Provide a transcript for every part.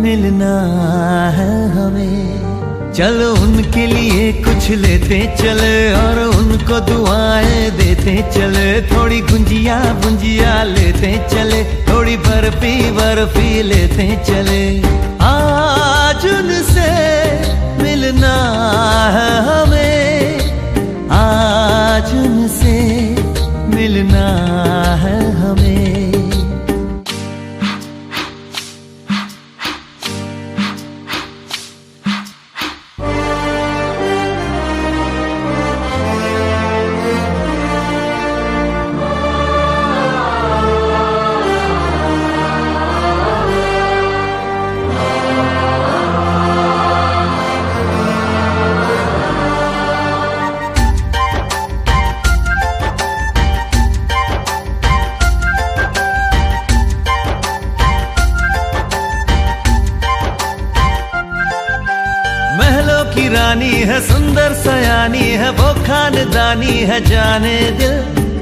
मिलना है हमें। चलो उनके लिए कुछ लेते चले और उनको दुआएं देते चले। थोड़ी गुंजिया गुंजिया लेते चले, थोड़ी बर्फी बर्फी लेते चले। आज उनसे मिलना है हमें, आज उनसे मिलना है हमें। रानी है सुंदर सयानी है, वो खानदानी है जाने दिल।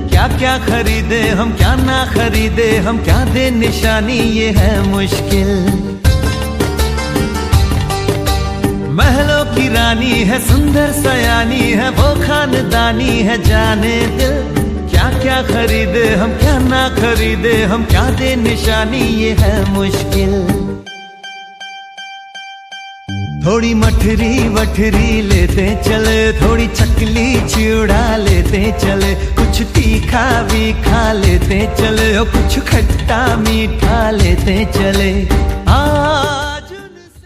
क्या क्या खरीदे हम क्या ना खरीदे हम, क्या दे निशानी ये है मुश्किल। महलों की रानी है सुंदर सयानी है, वो खानदानी है जाने दिल। क्या क्या खरीदे हम क्या ना खरीदे हम, क्या दे निशानी ये है मुश्किल। थोड़ी मठरी वठरी लेते चले, थोड़ी चकली चिड़ा लेते चले। कुछ तीखा भी खा लेते चले और कुछ खट्टा मीठा लेते चले। आज उनसे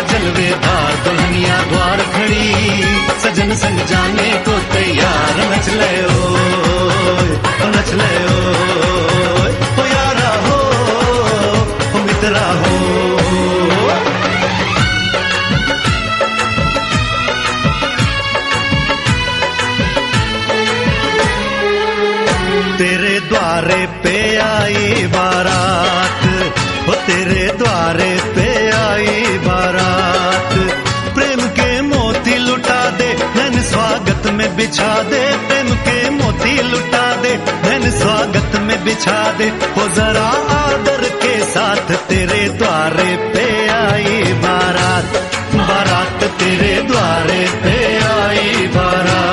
जलवेदार दुल्हनिया द्वार खड़ी, सजन संग जाने को तैयार। नच ले ओ नच ले ओ यारा हो मित्रा हो। तेरे द्वारे पे आई बारात, वो तेरे द्वारे पे आई बारात। प्रेम के मोती लुटा दे नैन स्वागत में बिछा दे, प्रेम के मोती लुटा दे नैन स्वागत में बिछा दे। वो जरा आदर के साथ तेरे द्वारे पे आई बारात, बारात तेरे द्वारे पे आई बारात।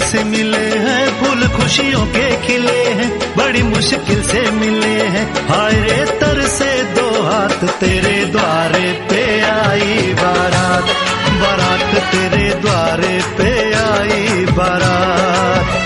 से मिले हैं, फूल खुशियों के खिले हैं, बड़ी मुश्किल से मिले हैं। हाय रे तरसे दो हाथ, तेरे द्वारे पे आई बारात, बारात तेरे द्वारे पे आई बारात।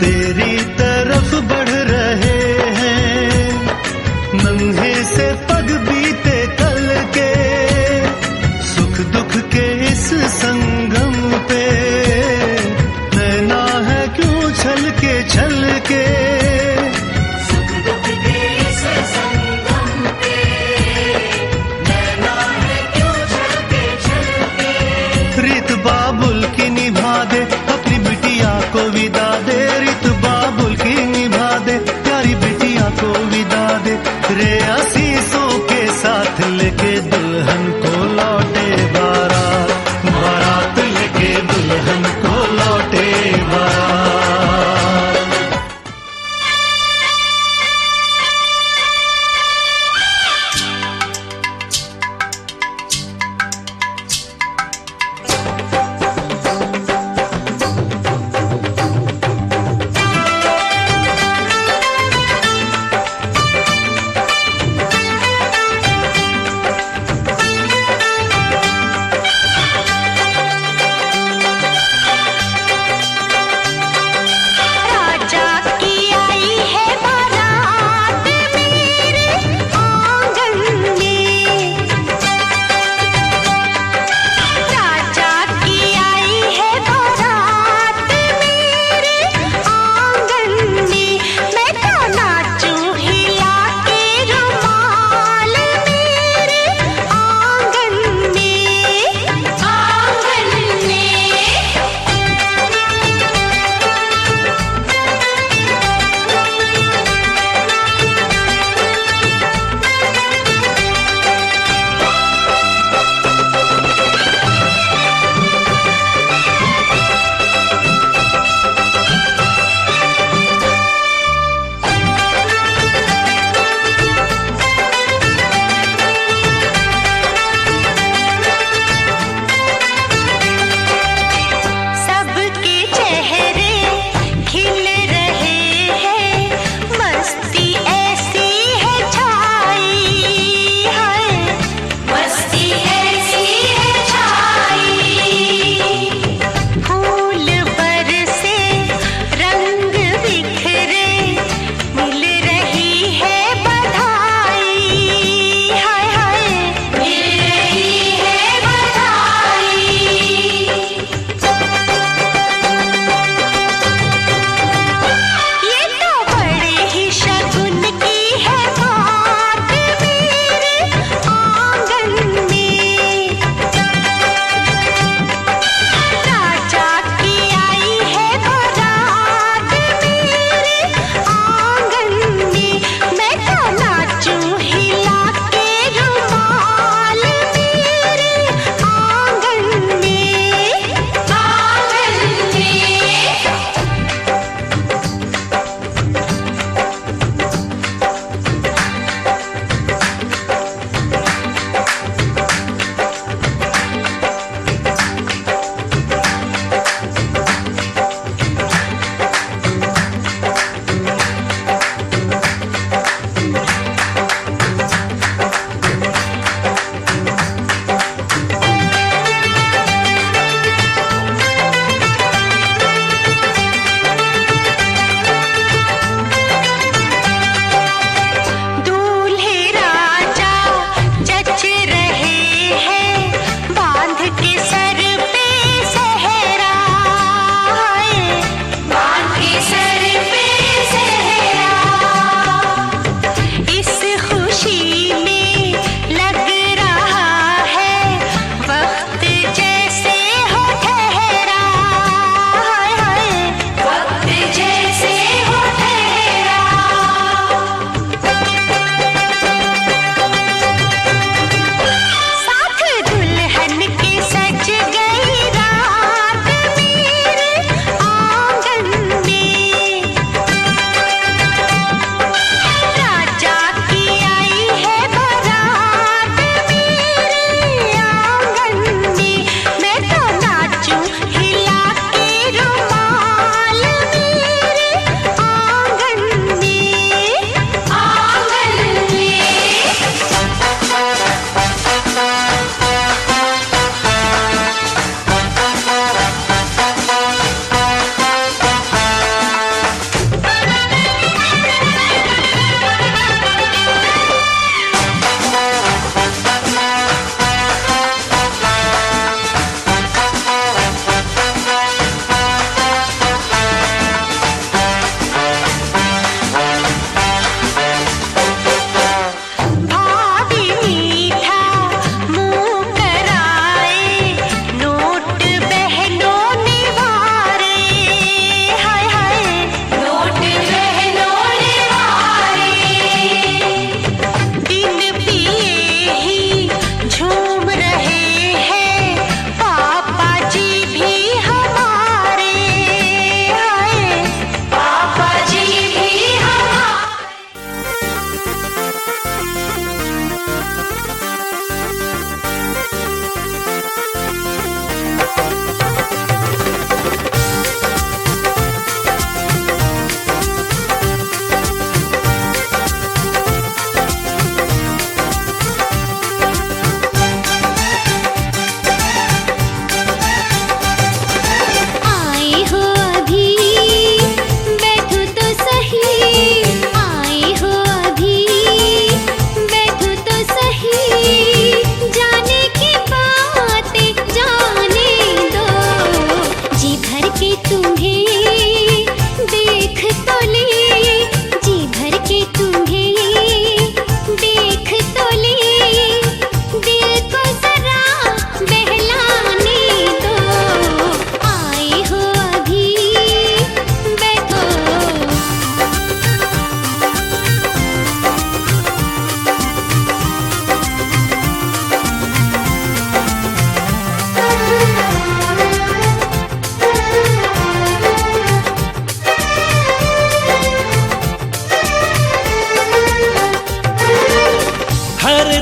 तेरी तरफ बढ़ रहे हैं नन्हे से पग बीते कल के, सुख दुख के इस संगम पे नैना है क्यों छलके छलके। सुख दुख के इस संगम पे नैना है क्यों छलके छलके। रीत बाबुल की निभा दे, अपनी बिटिया को विदा दे, रीत बाबुल की निभा दे, प्यारी बिटिया को विदा दे। रे आशीषों के साथ लेके दुल्हन को लौटे बारात, बारात लेके दुल्हन को लौटे बारात।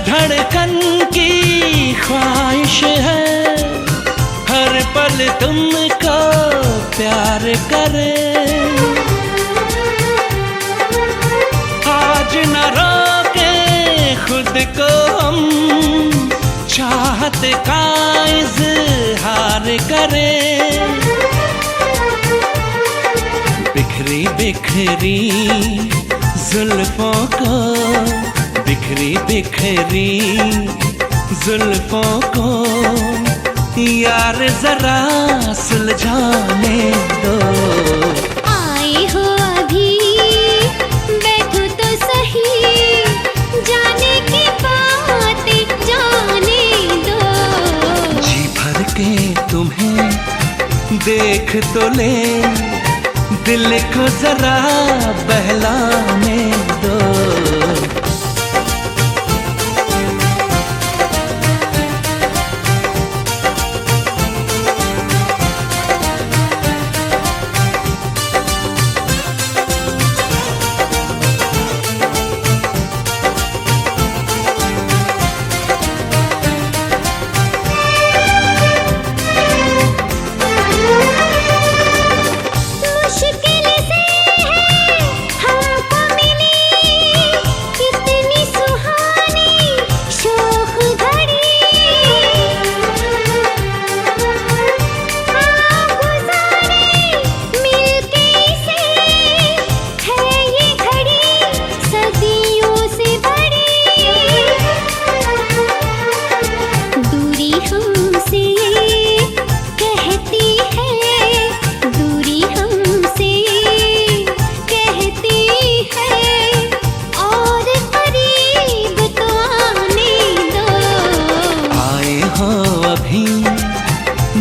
धड़कन की ख्वाहिश है, हर पल तुमको प्यार करे। आज न रोके खुद को हम, चाहत का इज़हार करें। बिखरी बिखरी जुल्फों को, बिखरी बिखरी जुल्फों को यार जरा सुलझाने दो। आए हो अभी बैठो तो सही, जाने की बातें जाने दो। जी भर के तुम्हें देख तो ले, दिल को जरा बहलाने दो।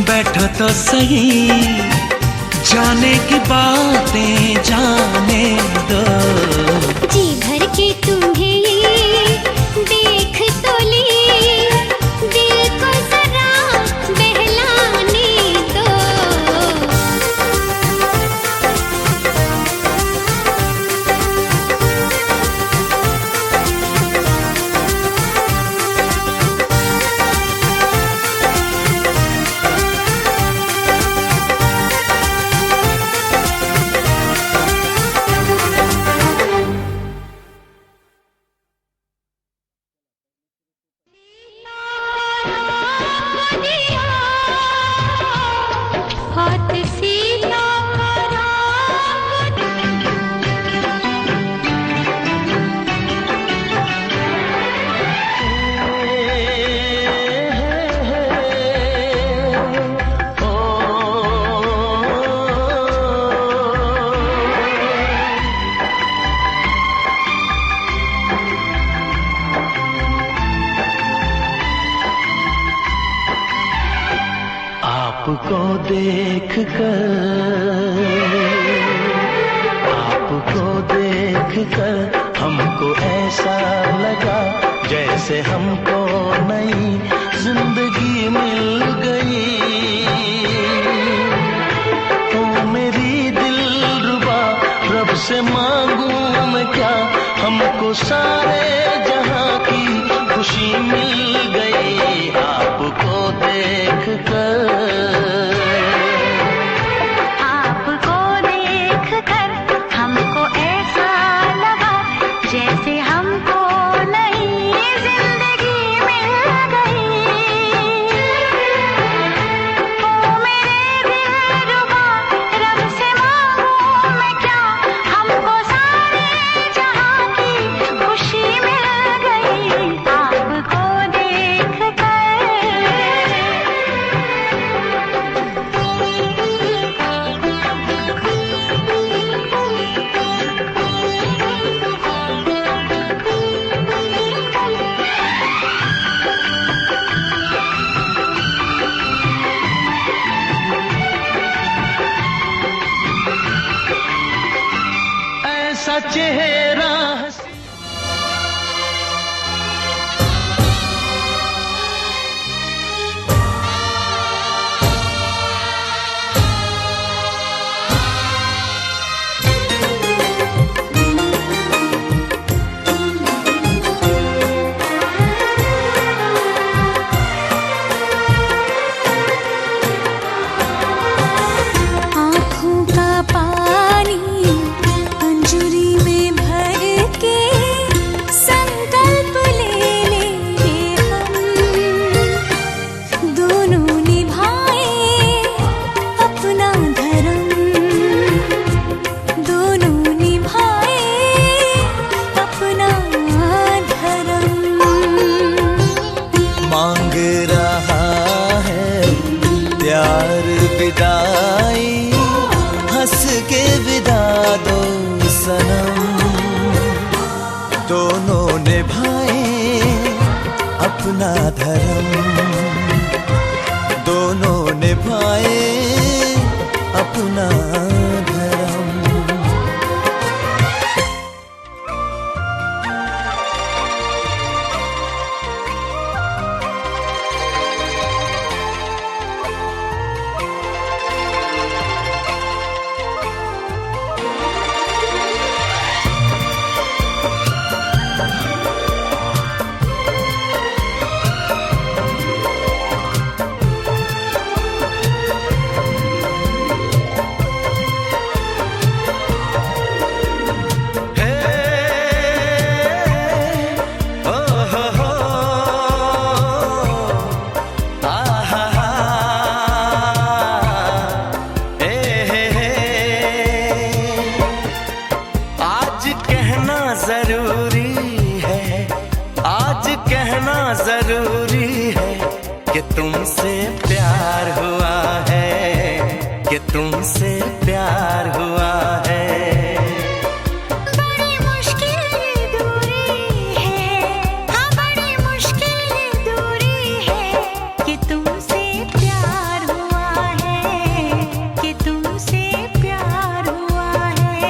बैठो तो सही, जाने की बातें जाने दो। जी भर के तुम्हें देख तो ले, दिल को जरा बहलाने दो। हाथ से आपको देख कर हमको ऐसा लगा जैसे हमको नई जिंदगी मिल गई। तू मेरी दिलरुबा, रब से मांगू मैं क्या, हमको सारे जहां की खुशी मिल गई। आपको देख कर हमको ऐसा लगा जैसे हमको नई जिंदगी मिल गई। ओ मेरे दिलरुबा, रब से मांगू मैं क्या, हमको सारे जहां की खुशी मिल गई। आपको देख कर ऐसा चेहरा अपना धर्म, दोनों निभाए अपना धर्म। जरूरी है कि तुमसे प्यार हुआ है, कि तुमसे प्यार हुआ है। बड़ी मुश्किल ये दूरी है, हाँ बड़ी मुश्किल ये दूरी है, कि तुमसे प्यार हुआ है, कि तुमसे प्यार हुआ है।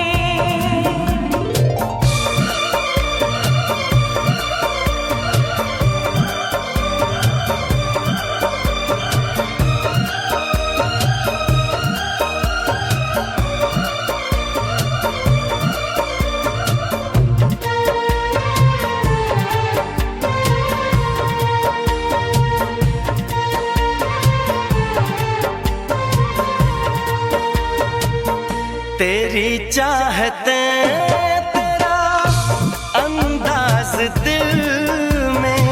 तेरी चाहते तेरा अंदाज दिल में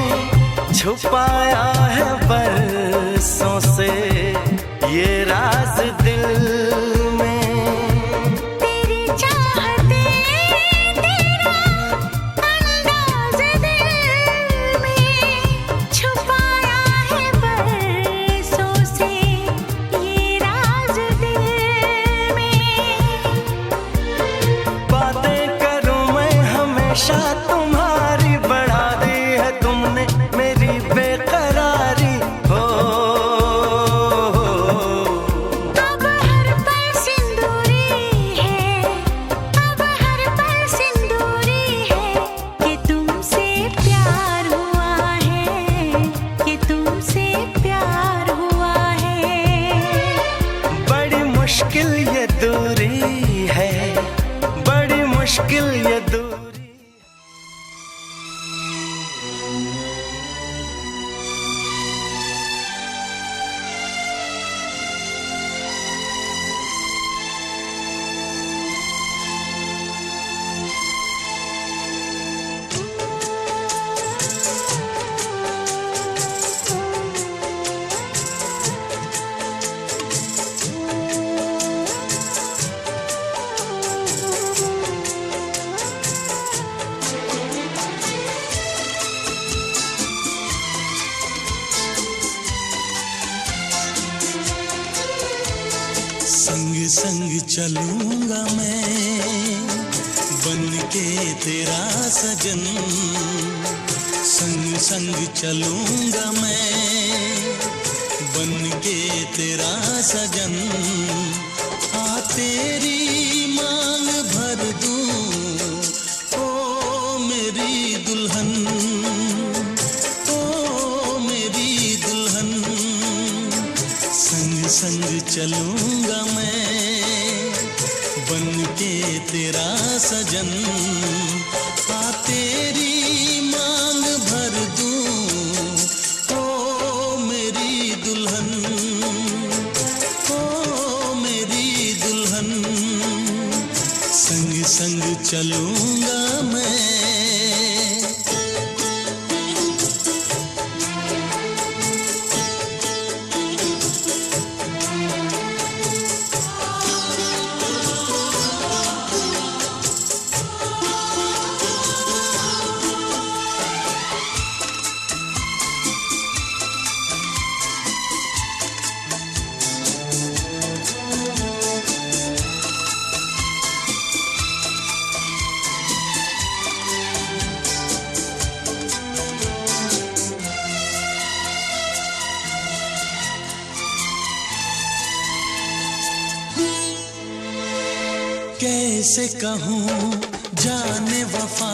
छुपाया है बरसों से ये राज दिल में। तेरी चाहते तेरा अंदाज दिल में छुपाया है बरसों से ये राज दिल में। बातें करूं मैं हमेशा तुम्हारी, बढ़ा दी है तुमने मेरी बेकरारी हो। अब हर पल सिंदूरी है, अब हर पल सिंदूरी है, कि तुमसे प्यार हुआ है, कि तुमसे प्यार हुआ है। बड़ी मुश्किल ये दूरी है, बड़ी मुश्किल ये दूरी। संग संग चलूंगा मैं बन के तेरा सजन, संग संग चलूंगा मैं बन के तेरा सजन। आ तेरी मांग भर दूं ओ मेरी दुल्हन, ओ मेरी दुल्हन। संग संग चलूंगा मैं बन के तेरा सजन। आ तेरी मांग भर दूं ओ मेरी दुल्हन, ओ मेरी दुल्हन। संग संग चलूंगा मैं। कैसे कहूँ जाने वफा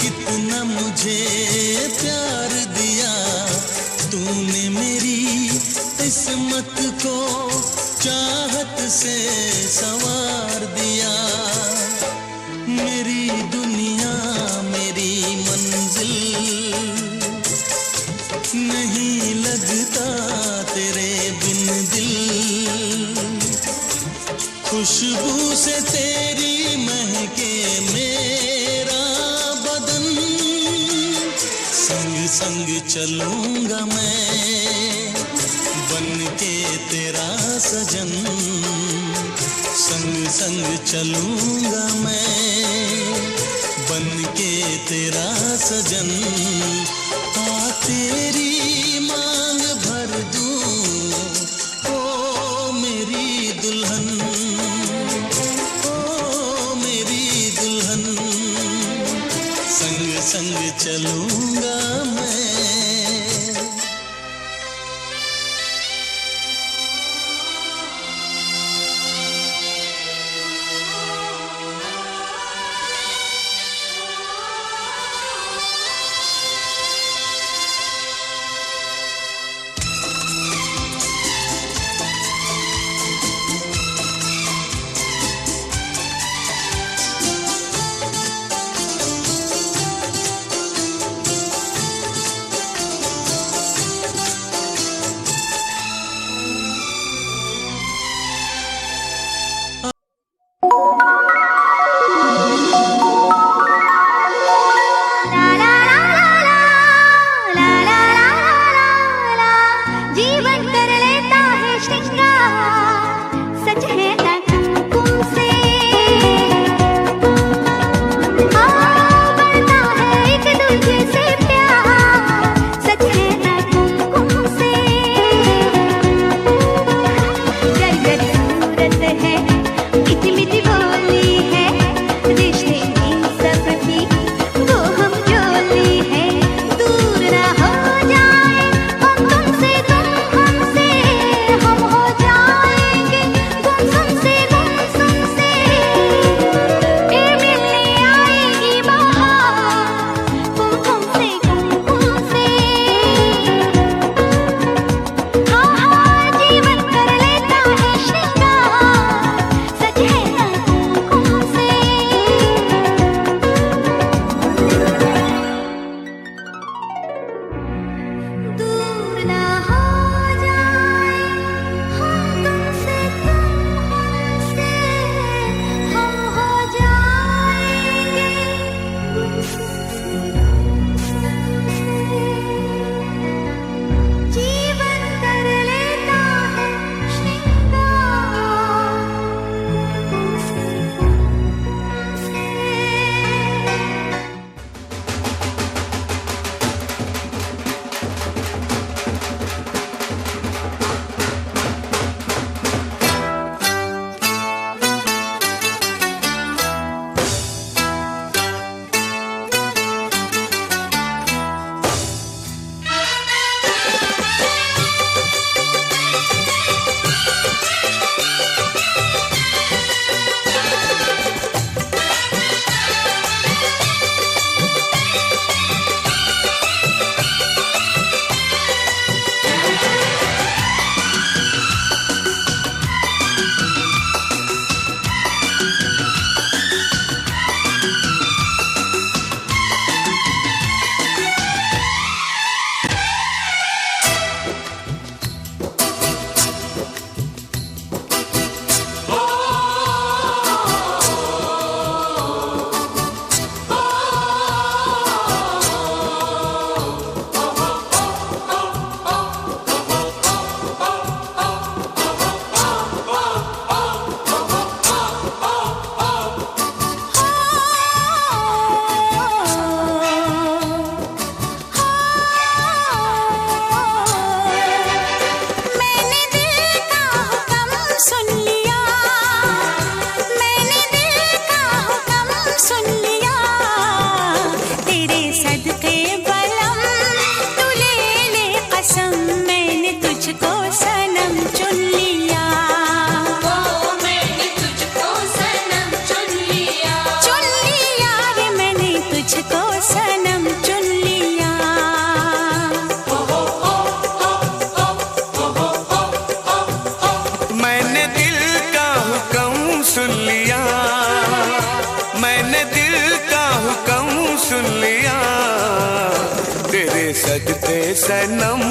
कितना मुझे प्यार दिया तूने मेरी किस्मत को चाहत से संवार दिया मेरी दुनिया मेरी मंजिल नहीं लगता तेरे बिन दिल खुशबू से तेरी महके मेरा बदन संग संग चलूंगा मैं बन के तेरा सजन संग संग चलूंगा मैं बन के तेरा सजन आ तेरी मांग भर दूं ओ मेरी दुल्हन ओ मेरी दुल्हन संग संग चलूंगा मैं मैंने दिल का हुक्म सुन लिया, तेरे सदके सनम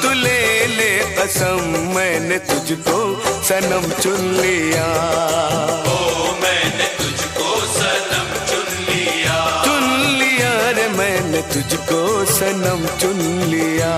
तू ले ले कसम, मैंने तुझको सनम चुन लिया। ओ मैंने तुझको सनम चुन लिया रे मैंने तुझको सनम चुन लिया।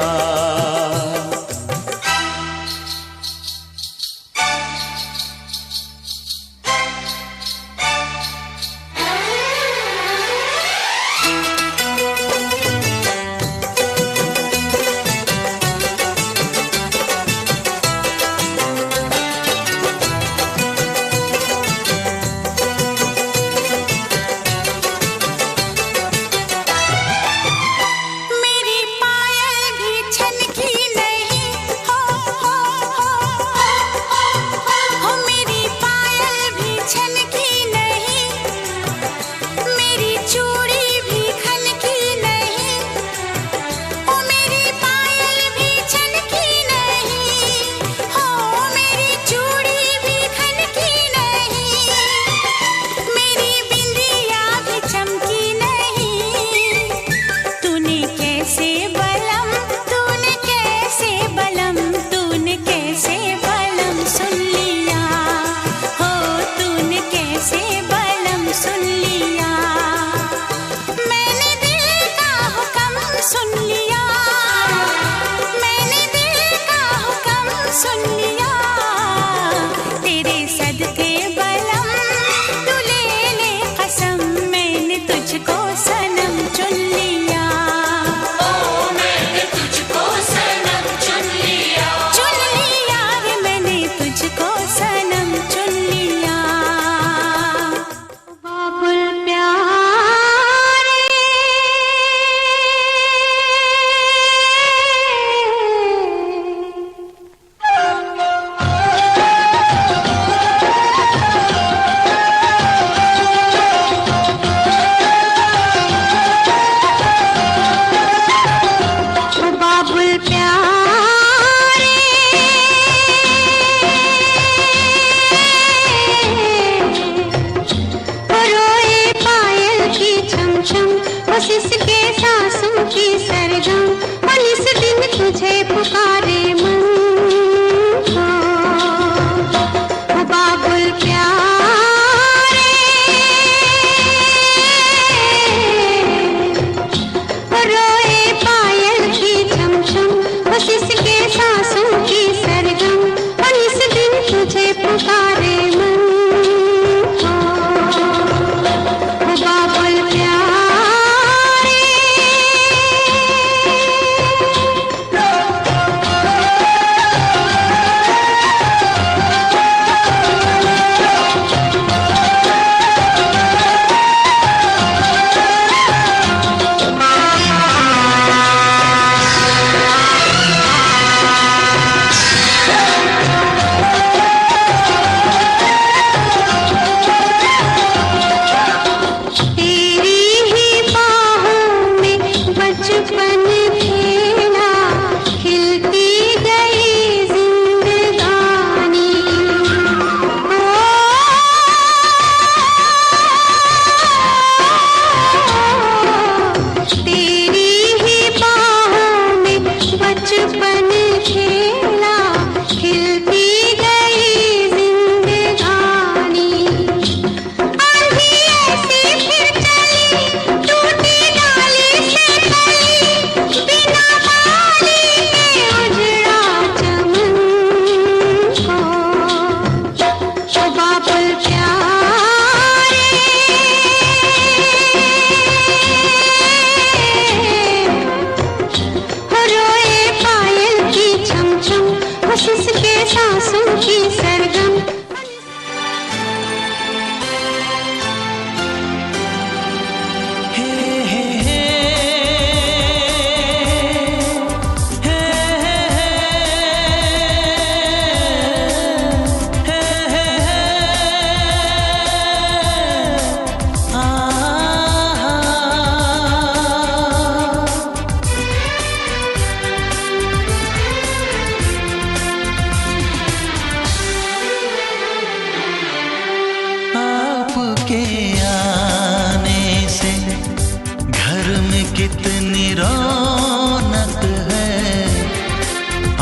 कितनी रौनक है,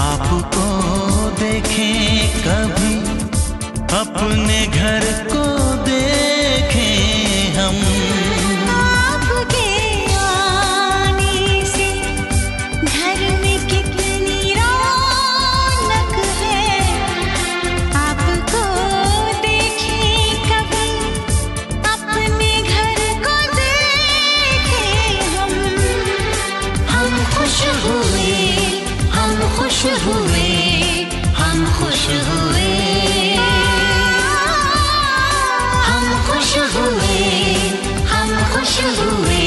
आपको देखें कभी, अपने घर को देखें हम। आपके आने से घर में कितनी रौनक है, आपको देखें कभी, अपने घर को देखें हम। हम खुश हुए, हम खुश हुए, हम खुश हुए, हम खुश हुए, हम खुश हुए,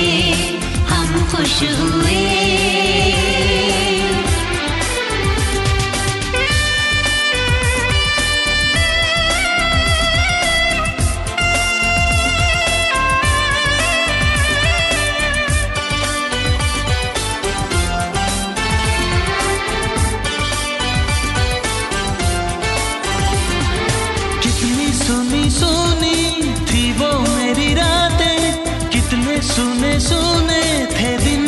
हम खुश हुए। कितनी सुनी सुनी थी वो मेरी रातें, कितने सुने सुने थे दिन।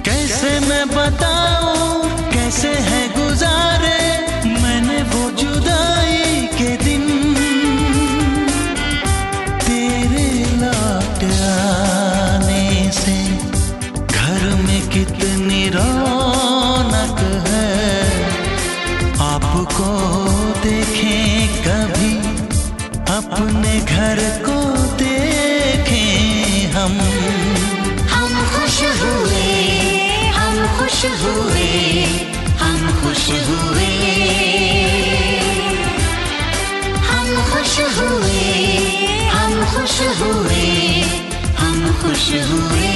कैसे मैं बताऊं कैसे है गुजारे मैंने वो जुदाई के दिन। तेरे लौट आने से घर में कितनी रौनक है, आपको देखें कभी, अपने घर को देखें हम। हम खुश हुए, हम खुश हुए, हम खुश हुए, हम खुश हुए, हम खुश हुए, हम खुश हुए।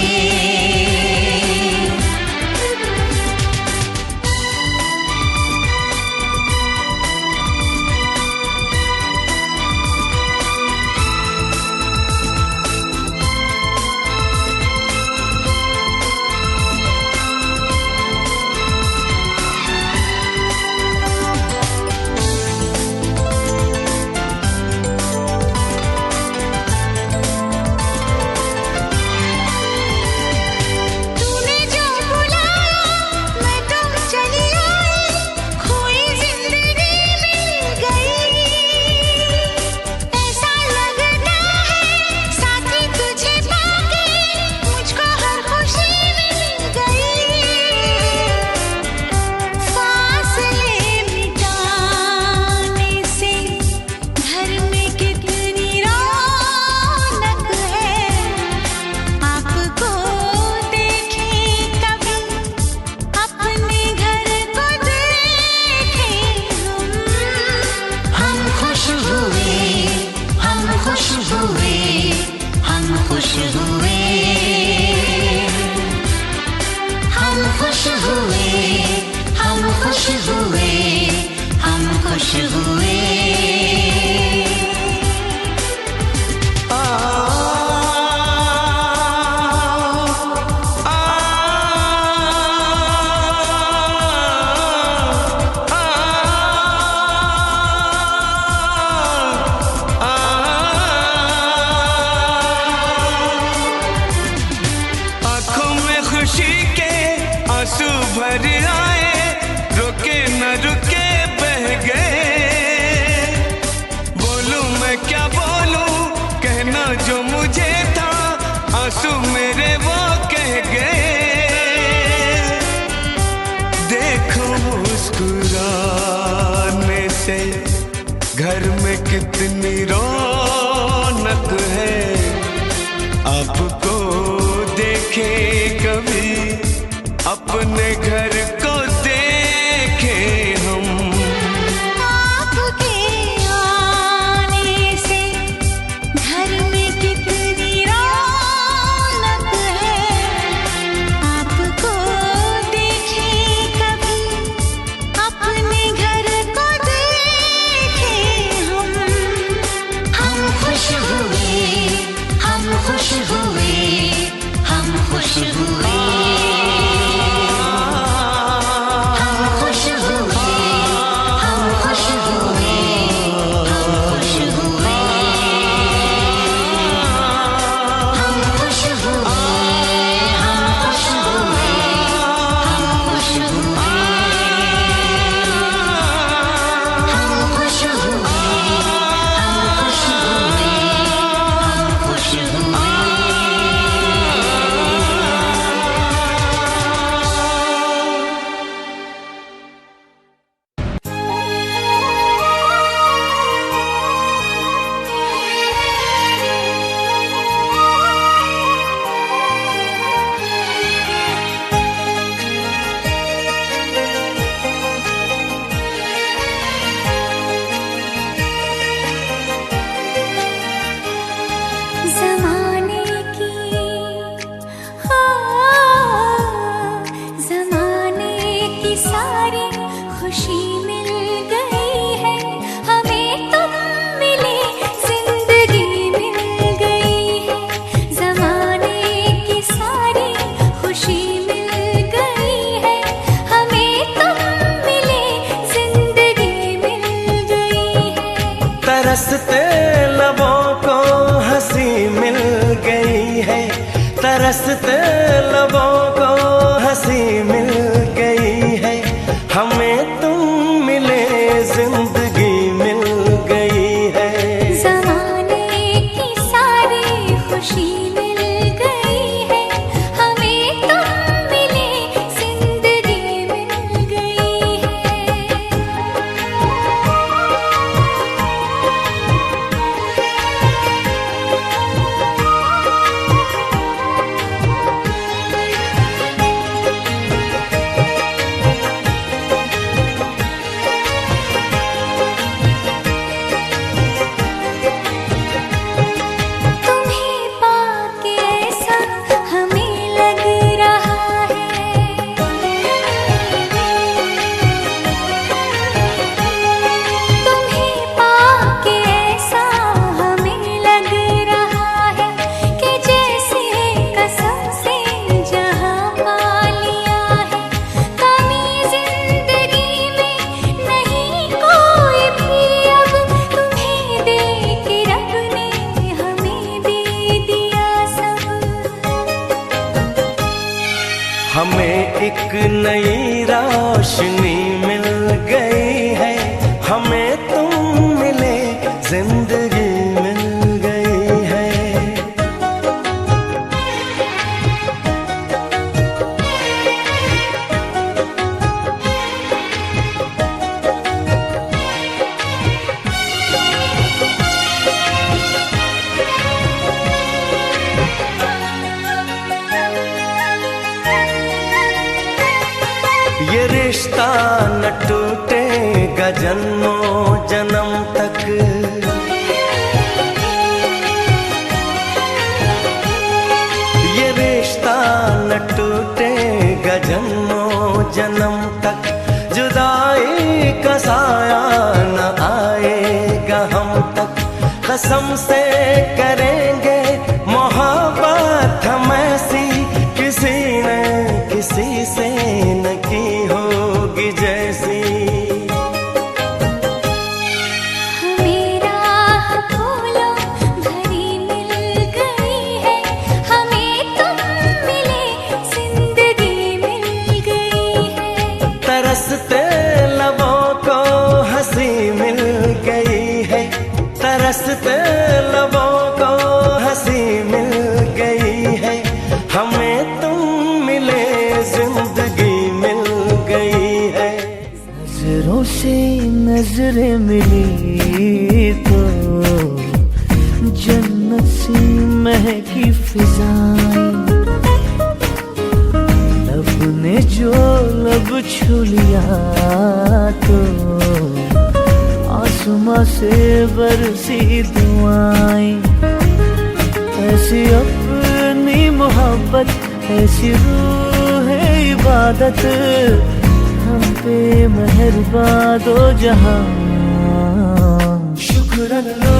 तूने जो बुलाया मैं तो चली आई, खोई जिंदगी मिल गई। ऐसा लगता है साथी तुझे पाके मुझको हर खुशी मिल गई। फासले मिटाने से घर में कितनी रौनक है, आपको देखें कभी, अपने घर को देखें हम। हम खुश हुए, हम खुश हुए, हम खुश हुए, हम खुश हुए, हम खुश हुए, हम खुश हुए। आंखों में खुशी के आंसू भर आए, रुके न रुके बह गए। बोलूं मैं क्या बोलूं, कहना जो मुझे था, आंसू मेरे वो कह गए। देखो मुस्कुराने से घर में कितनी रौनक है, आपको देखे कभी, अपने घर को देखें हम। आपके आने से घर में कितनी रौनक है, आपको देखें कभी, अपने घर को देखें हम। हम खुश हुए, हम खुश हुए, हम खुश हुए, ज़माने की हाँ, ज़माने की सारी खुशी मिल गई है हमें, तुम मिले जिंदगी मिल गई है। ज़माने की सारी खुशी मिल गई है हमें, तुम मिले जिंदगी मिल गई है। तरसते लबों को हंसी मिल गई है, तरसते लबों को हंसी मिल गई है हमें, तुम मिले जिंदगी मिल गई है। ज़माने की सारी खुशी मिल गई है हमें, तुम मिले जिंदगी मिल गई है। तुम्हें पाके ऐसा हमें लग रहा है, तुम्हें पाके ऐसा हमें लग रहा है कि जैसे कसम से जहां पा लिया है। कमी जिंदगी में नहीं कोई भी अब, तुम्हें दे के रब ने हमें दे दिया सब। हमें एक नई रोशनी मिल गई है हमें, तुम मिले जिंदगी मिल गई है। ये रिश्ता न टूटेगा जन्मों जन्म तक, ये रिश्ता न टूटेगा जन्मों जन्म तक, जुदाई का साया न आएगा हम तक। कसम से करेंगे मोहब्बत हम ऐसी, किसी ने किसी से न की होगी जैसी। हमें राह फूलों भरी मिल गई है हमें, तुम मिले जिंदगी मिल गई है। तरसते लबों को हंसी मिल गई है, तरसते लबों को हंसी मिल गई है हमें, तुम मिले जिंदगी मिल गई है। नजरों से नजरें मिली तो जन्नत सी महकी फिजाएं, लब ने जो लब छू लिया तो आसमां से बरसी दुआएं। ऐसी अपनी मोहब्बत, ऐसी रूह है इबादत, हम पे मेहरबान दो जहां। शुक्र अल्लाह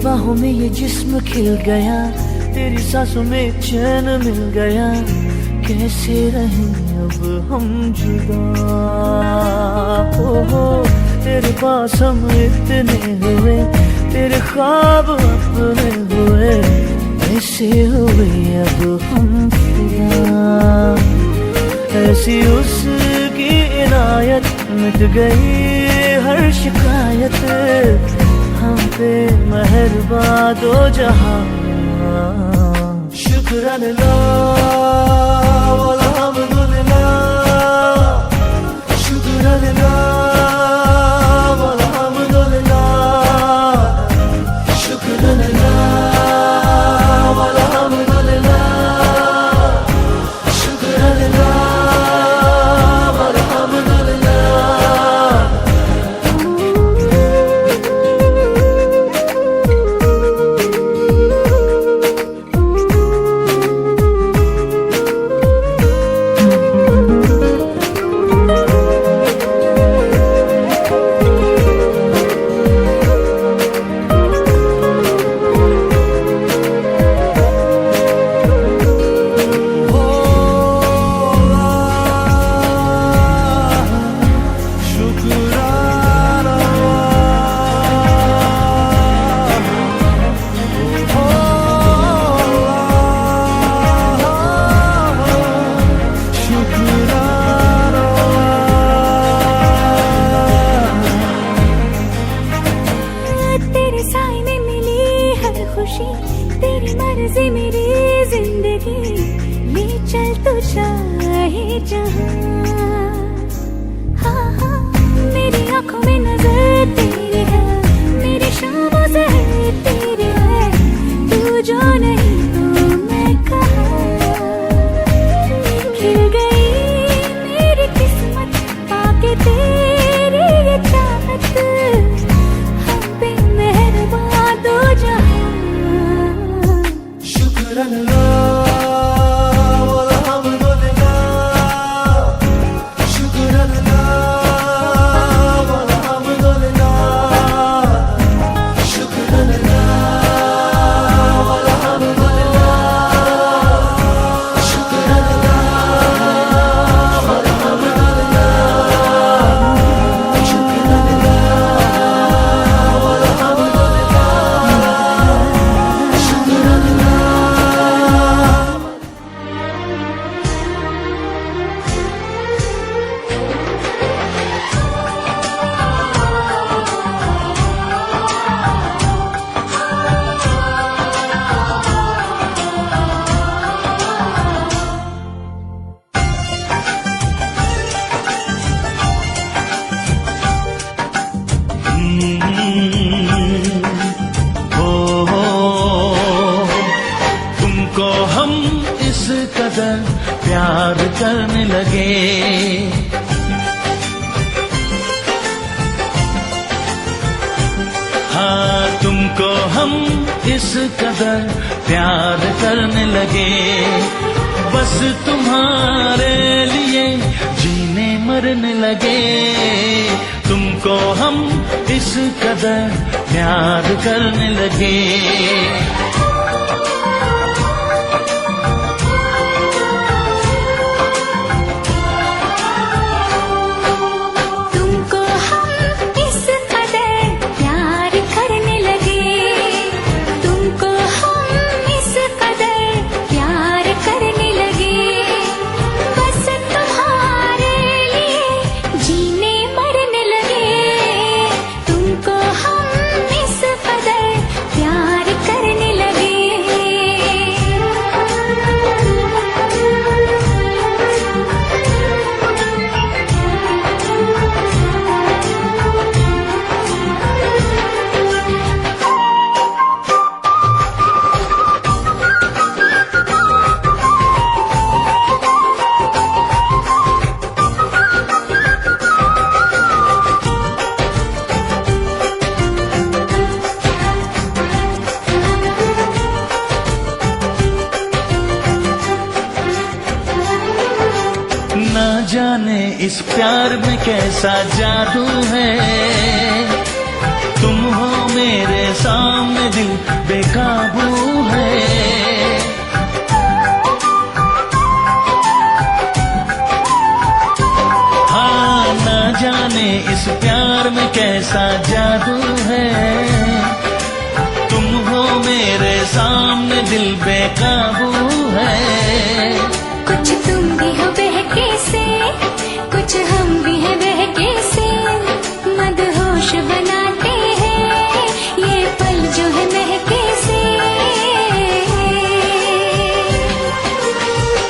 बाहों में ये जिस्म खिल गया, तेरी सांसों में चैन मिल गया, कैसे रहें अब हम जुदा। हो तेरे पास हम इतने हुए, तेरे ख्वाब अपने हुए, ऐसे हुए अब हम फिदा। ऐसी उसकी इनायत, मिट गई हर शिकायत, हम पे मेहरबान दो जहां। शुक्रान तेरी मर्जी मेरी जिंदगी, ले चल तू चाहे जहां। हाँ हाँ मेरी आंखों में नजर तेरी है, मेरी शामों से तेरी है, तू जो नहीं तो मैं कहाँ। खिल गई मेरी किस्मत पाके तेरी ये चाहत, हम पे मेहरबान दो जहां। प्यार करने लगे, हाँ तुमको हम इस कदर प्यार करने लगे, बस तुम्हारे लिए जीने मरने लगे। तुमको हम इस कदर प्यार करने लगे। जाने इस प्यार में कैसा जादू है, तुम हो मेरे सामने दिल बेकाबू है। हाँ ना जाने इस प्यार में कैसा जादू है, दिल बेकाबू है। कुछ तुम भी हो बहके से, कुछ हम भी हैं बहके से, मदहोश बनाते हैं ये पल जो है महके से।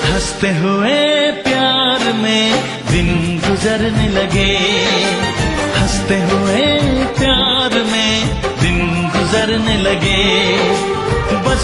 हंसते हुए प्यार में दिन गुजरने लगे, हंसते हुए प्यार में दिन गुजरने लगे। बस